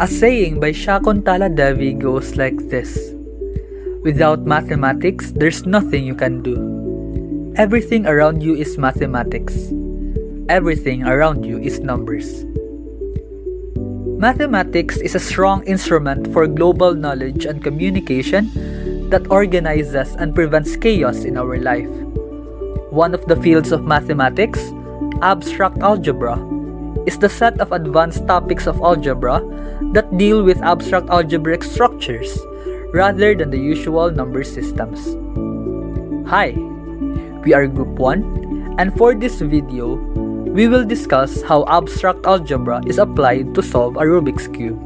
A saying by Shakuntala Devi goes like this: without mathematics, there's nothing you can do. Everything around you is mathematics. Everything around you is numbers. Mathematics is a strong instrument for global knowledge and communication that organizes and prevents chaos in our life. One of the fields of mathematics, abstract algebra, is the set of advanced topics of algebra that deal with abstract algebraic structures rather than the usual number systems. Hi, we are Group 1, and for this video, we will discuss how abstract algebra is applied to solve a Rubik's Cube.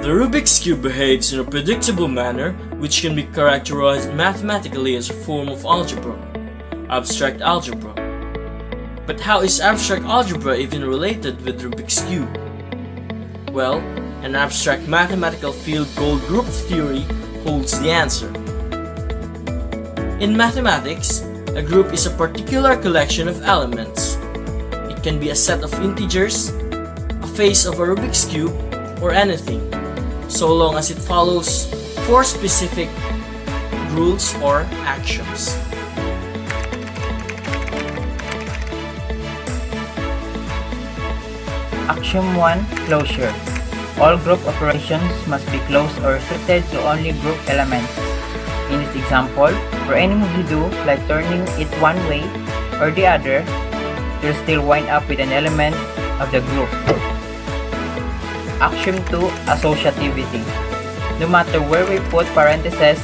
The Rubik's Cube behaves in a predictable manner which can be characterized mathematically as a form of algebra, abstract algebra. But how is abstract algebra even related with Rubik's Cube? Well, an abstract mathematical field called group theory holds the answer. In mathematics, a group is a particular collection of elements. It can be a set of integers, a face of a Rubik's Cube, or anything, so long as it follows 4 specific rules or actions. Axiom 1. Closure. All group operations must be closed or restricted to only group elements. In this example, for any move you do, like turning it one way or the other, you'll still wind up with an element of the group. Axiom 2. Associativity. No matter where we put parentheses,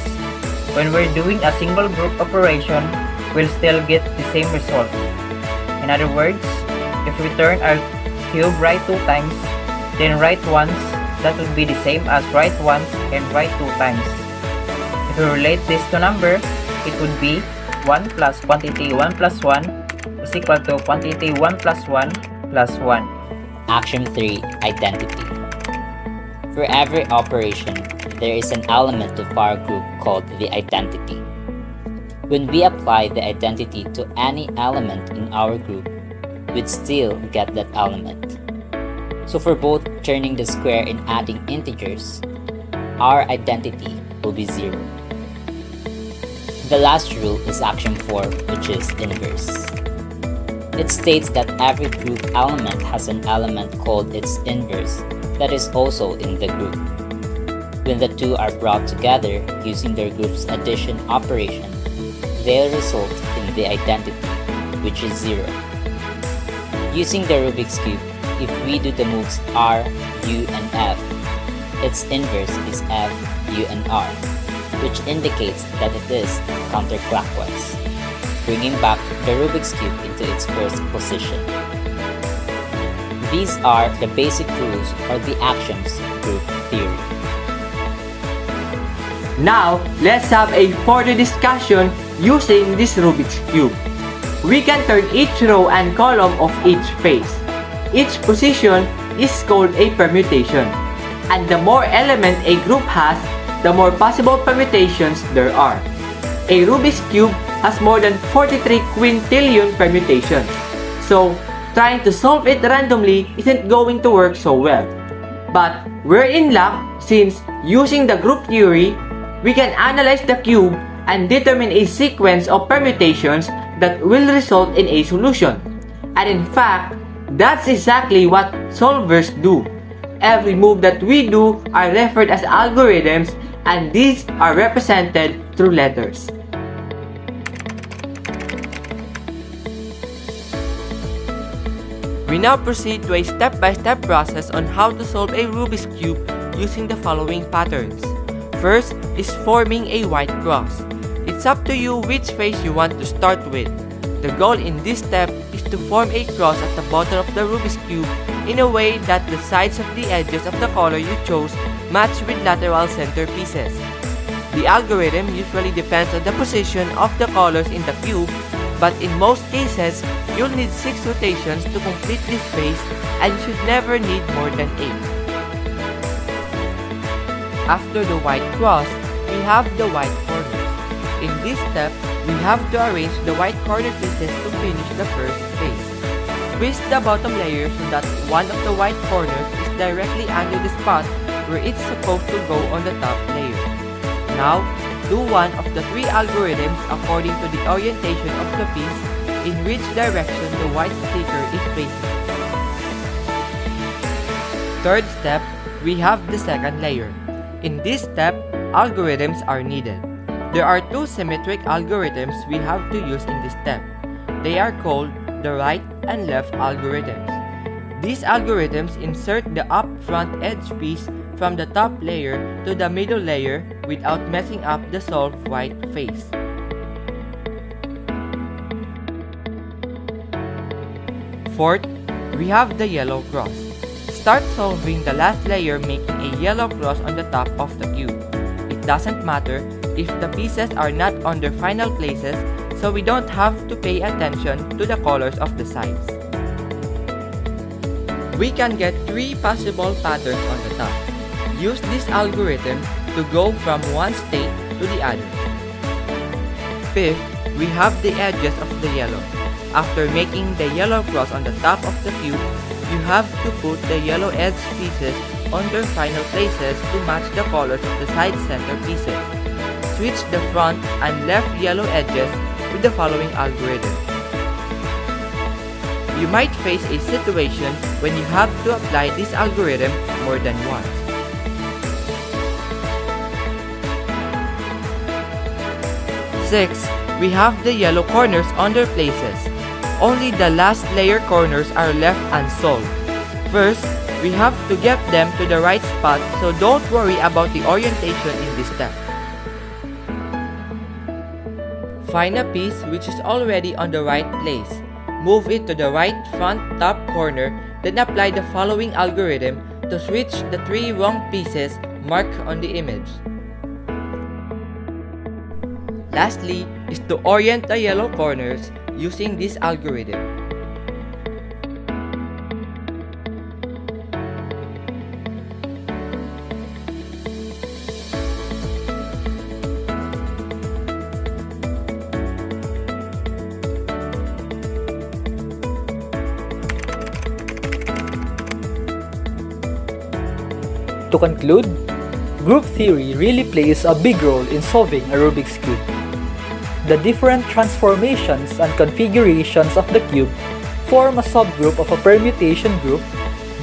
when we're doing a single group operation, we'll still get the same result. In other words, if we turn our cube right 2 times, then right once, that would be the same as right once and right 2 times. If we relate this to number, it would be 1 plus quantity 1 plus 1 is equal to quantity 1 plus 1 plus 1. Axiom 3. Identity. For every operation, there is an element of our group called the identity. When we apply the identity to any element in our group, we'd still get that element. So for both turning the square and adding integers, our identity will be 0. The last rule is axiom 4, which is inverse. It states that every group element has an element called its inverse that is also in the group. When the two are brought together using their group's addition operation, they'll result in the identity, which is 0. Using the Rubik's Cube, if we do the moves R, U, and F, its inverse is F, U, and R, which indicates that it is counterclockwise, bringing back the Rubik's Cube into its first position. These are the basic rules or the axioms of group theory. Now, let's have a further discussion using this Rubik's Cube. We can turn each row and column of each face. Each position is called a permutation. And the more elements a group has, the more possible permutations there are. A Rubik's Cube has more than 43 quintillion permutations. So, trying to solve it randomly isn't going to work so well. But we're in luck since using the group theory, we can analyze the cube and determine a sequence of permutations that will result in a solution. And in fact, that's exactly what solvers do. Every move that we do are referred as algorithms, and these are represented through letters. We now proceed to a step-by-step process on how to solve a Rubik's Cube using the following patterns. First is forming a white cross. It's up to you which face you want to start with. The goal in this step is to form a cross at the bottom of the Rubik's Cube in a way that the sides of the edges of the color you chose match with lateral center pieces. The algorithm usually depends on the position of the colors in the cube, but in most cases, you'll need 6 rotations to complete this phase and you should never need more than 8. After the white cross, we have the white corners. In this step, we have to arrange the white corner pieces to finish the first phase. Twist the bottom layer so that one of the white corners is directly under the spot where it's supposed to go on the top layer. Now, do one of the three algorithms according to the orientation of the piece in which direction the white sticker is facing. Third step, we have the second layer. In this step, algorithms are needed. There are two symmetric algorithms we have to use in this step. They are called the right and left algorithms. These algorithms insert the up-front edge piece from the top layer to the middle layer without messing up the solved white face. Fourth, we have the yellow cross. Start solving the last layer making a yellow cross on the top of the cube. It doesn't matter if the pieces are not on their final places, so we don't have to pay attention to the colors of the sides. We can get three possible patterns on the top. Use this algorithm to go from one state to the other. Fifth, we have the edges of the yellow. After making the yellow cross on the top of the cube, you have to put the yellow edge pieces on their final places to match the colors of the side center pieces. Switch the front and left yellow edges with the following algorithm. You might face a situation when you have to apply this algorithm more than once. Sixth, we have the yellow corners on their places. Only the last layer corners are left unsolved. First, we have to get them to the right spot, so don't worry about the orientation in this step. Find a piece which is already on the right place. Move it to the right front top corner, then apply the following algorithm to switch the three wrong pieces marked on the image. Lastly is to orient the yellow corners using this algorithm. To conclude, group theory really plays a big role in solving a Rubik's Cube. The different transformations and configurations of the cube form a subgroup of a permutation group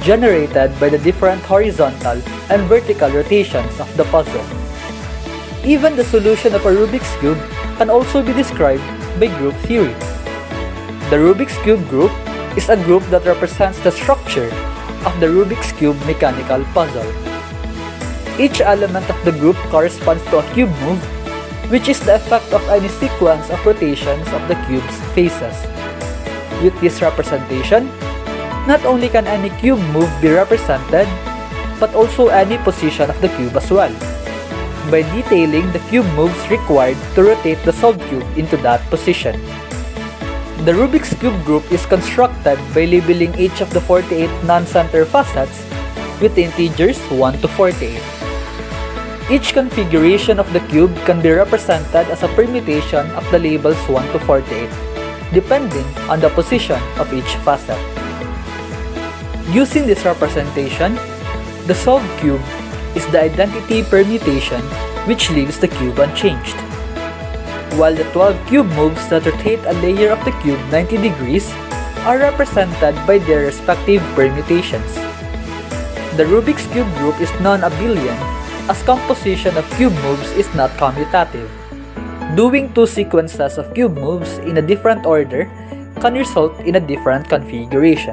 generated by the different horizontal and vertical rotations of the puzzle. Even the solution of a Rubik's Cube can also be described by group theory. The Rubik's Cube group is a group that represents the structure of the Rubik's Cube mechanical puzzle. Each element of the group corresponds to a cube move, which is the effect of any sequence of rotations of the cube's faces. With this representation, not only can any cube move be represented, but also any position of the cube as well, by detailing the cube moves required to rotate the solved cube into that position. The Rubik's Cube group is constructed by labeling each of the 48 non-center facets with the integers 1 to 48. Each configuration of the cube can be represented as a permutation of the labels 1 to 48, depending on the position of each facet. Using this representation, the solved cube is the identity permutation which leaves the cube unchanged. While the 12 cube moves that rotate a layer of the cube 90 degrees are represented by their respective permutations. The Rubik's Cube group is non-abelian, as composition of cube moves is not commutative. Doing two sequences of cube moves in a different order can result in a different configuration.